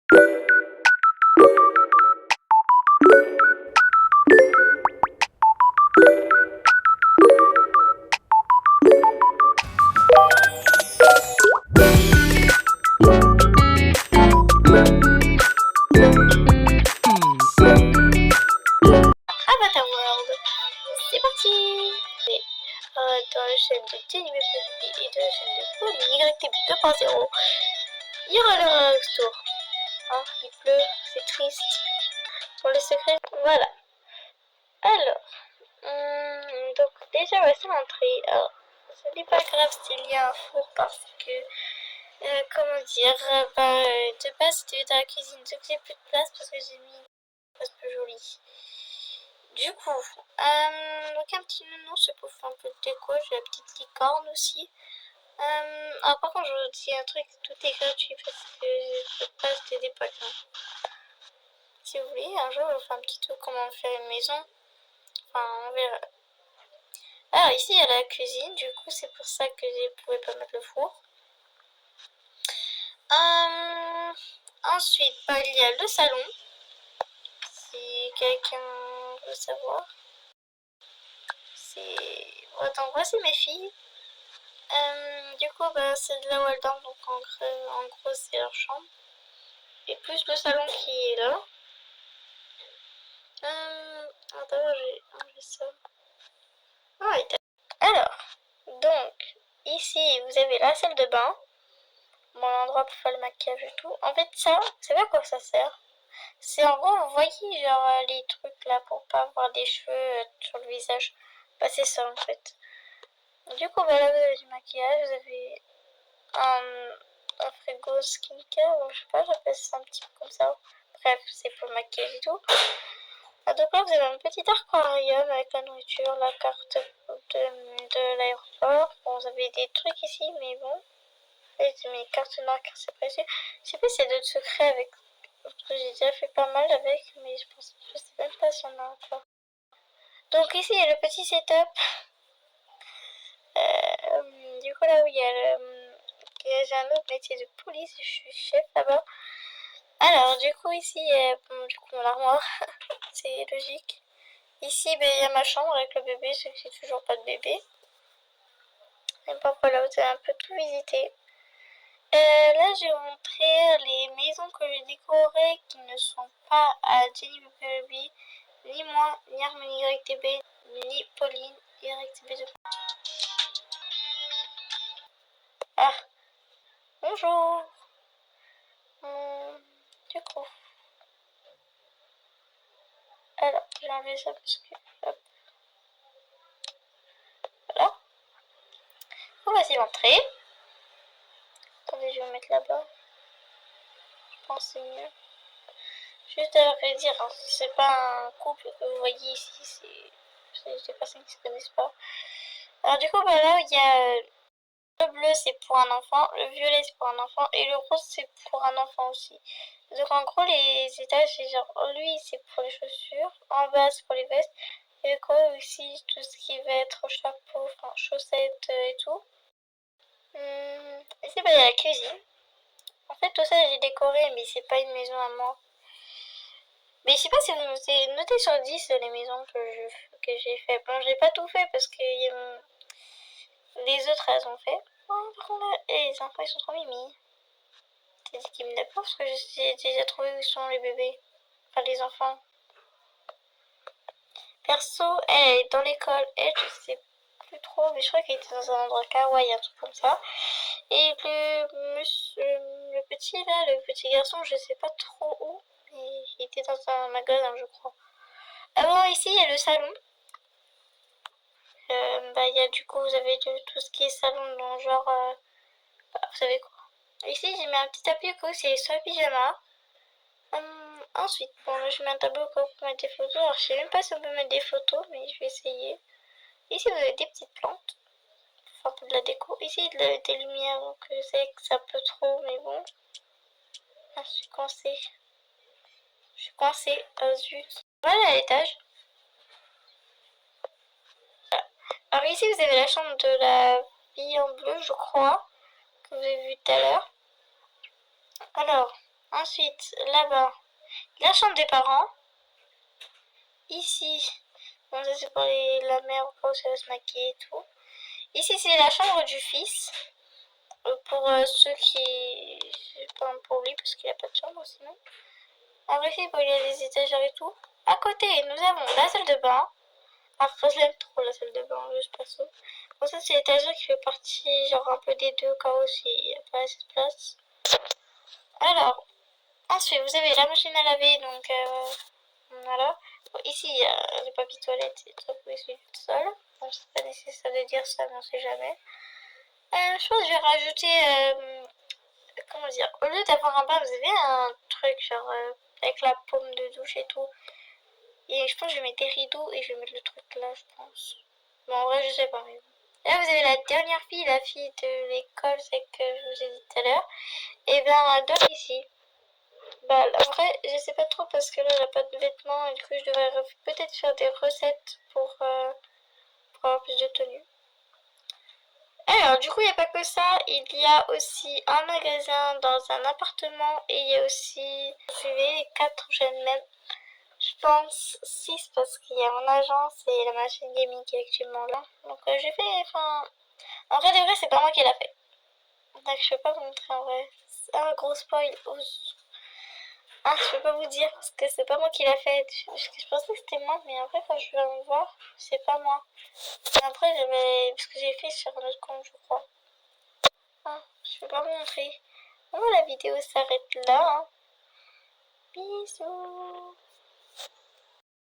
Avatar World, c'est parti. Dans la chaîne de Jenny et de la chaîne de Pauline YTB 2.0, il y aura le retour. Hein, il pleut, c'est triste. Pour le secret, voilà. Alors, donc déjà voici l'entrée. Alors, ce n'est pas grave s'il y a un four parce que, comment dire, de base c'était dans la cuisine, donc j'ai plus de place parce que j'ai mis une place plus jolie. Du coup, donc un petit nounours pour faire un peu de déco, j'ai la petite licorne aussi. Alors par contre je vous dis un truc, tout est gratuit parce que je peux pas acheter des packs. Si vous voulez, un jour je vous ferai un petit tour comment faire une maison. Enfin on verra. Alors ici il y a la cuisine, du coup c'est pour ça que je ne pouvais pas mettre le four. Ensuite il y a le salon, si quelqu'un veut savoir. Donc voici mes filles. Du coup c'est de là où elles dorment, donc en gros c'est leur chambre. Et plus le salon qui est là. Attends, j'ai ça. Ah, alors, donc, ici, vous avez la salle de bain. Mon endroit pour faire le maquillage et tout. En fait, ça, vous savez à quoi ça sert? C'est en gros, vous voyez, genre, les trucs là pour pas avoir des cheveux sur le visage. Bah, c'est ça en fait. Du coup, là, vous avez du maquillage, vous avez un frigo skincare, donc, je sais pas, j'appelle ça un petit peu comme ça. Bref, c'est pour le maquillage et tout. Donc là, vous avez un petit aquarium avec la nourriture, la carte de l'aéroport. Bon, vous avez des trucs ici, mais bon. J'ai mes cartes noires car c'est précieux. Je sais pas s'il y a d'autres secrets avec. Parce que j'ai déjà fait pas mal avec, mais je sais même pas si on a encore. Donc ici, il y a le petit setup. Du coup, là où il y a j'ai un autre métier de police, je suis chef là-bas. Alors, du coup, ici, mon armoire, c'est logique. Ici, il y a ma chambre avec le bébé, c'est que j'ai toujours pas de bébé. Et bon, voilà, vous avez un peu tout visité. Là, je vais vous montrer les maisons que j'ai décorées qui ne sont pas à Jenny Baby, ni moi, ni Harmonie YTB, ni Pauline YTB. Ah, bonjour. Du coup, alors, j'ai enlevé ça parce que, hop, voilà. On va essayer d'entrer. Attendez, je vais me mettre là-bas. Je pense que c'est mieux. Juste à vrai dire, hein, c'est pas un couple que vous voyez ici, c'est des personnes qui se connaissent pas. Alors du coup, là, il y a le bleu, c'est pour un enfant, le violet, c'est pour un enfant, et le rose, c'est pour un enfant aussi. Donc en gros, les étages, c'est genre, lui, c'est pour les chaussures, en bas, c'est pour les vestes, et le gros aussi, tout ce qui va être chapeau, enfin, chaussettes et tout. Ici, il y a la cuisine. En fait, tout ça, j'ai décoré, mais c'est pas une maison à moi. Mais je sais pas si vous avez noté sur 10 les maisons que j'ai fait. Bon, j'ai pas tout fait parce que les autres elles ont fait. Oh, par contre, là, les enfants ils sont trop mimi. T'as dit qu'ils me l'apportent parce que j'ai déjà trouvé où sont les bébés. Enfin, les enfants. Perso, elle est dans l'école. Elle, je sais plus trop, mais je crois qu'elle était dans un endroit kawaii, un truc comme ça. Et le petit là, le petit garçon, je sais pas trop où. Mais il était dans un magasin, je crois. Alors ici, il y a le salon. Y a, du coup, vous avez tout ce qui est salon, donc genre, vous savez quoi. Ici, j'ai mis un petit tapis au cas où c'est sur le pyjama. Ensuite, bon, là, je mets un tableau au cas où pour mettre des photos. Alors, je sais même pas si on peut mettre des photos, mais je vais essayer. Ici, vous avez des petites plantes. Enfin, pour de la déco. Ici, des lumières, donc je sais que c'est un peu trop, mais bon. Ah, je suis coincée. Je suis coincée. Ah, zut. Voilà l'étage. Alors ici, vous avez la chambre de la fille en bleu, je crois, que vous avez vu tout à l'heure. Alors, Ensuite, là-bas, la chambre des parents. Ici, bon, ça c'est pour la mère où elle va se maquiller et tout. Ici, c'est la chambre du fils. Pour ceux qui... Enfin, pour lui, parce qu'il n'y a pas de chambre sinon. En vrai, il y a des étagères et tout. À côté, nous avons la salle de bain. Après, je l'aime trop la salle de bain, juste perso. Bon, ça, c'est l'étagère qui fait partie, genre, un peu des deux, cas où il n'y a pas assez de place. Alors, ensuite, vous avez la machine à laver, donc, voilà. Bon, ici, il y a le papier toilette, et tout, vous essuyer tout seul. Bon, c'est pas nécessaire de dire ça, mais on sait jamais. Je pense que je vais rajouter, comment dire, au lieu d'avoir un bain, vous avez un truc, genre, avec la paume de douche et tout. Et je pense que je vais mettre des rideaux et je vais mettre le truc là, je pense. Bon, en vrai, je sais pas. Mais... Là, vous avez la dernière fille, la fille de l'école, c'est que je vous ai dit tout à l'heure. Et bien, elle dort ici. Bah, en vrai, je sais pas trop parce que là, elle a pas de vêtements. Et du coup, je devrais peut-être faire des recettes pour avoir plus de tenue. Alors, du coup, il n'y a pas que ça. Il y a aussi un magasin dans un appartement. Et il y a aussi, vous suivez, les 4 jeunes même. Je pense 6 parce qu'il y a mon agence et la machine gaming qui est actuellement là. Donc j'ai fait, enfin... En vrai de vrai, c'est pas moi qui l'a fait. Donc je peux pas vous montrer en vrai. C'est un gros spoil. Ah, je peux pas vous dire parce que c'est pas moi qui l'a fait. Je pensais que c'était moi, mais après quand je vais me voir, c'est pas moi. Et après, j'avais... Parce que j'ai fait sur un autre compte, je crois. Ah, je peux pas vous montrer. Bon, la vidéo s'arrête là. Hein. Bisous.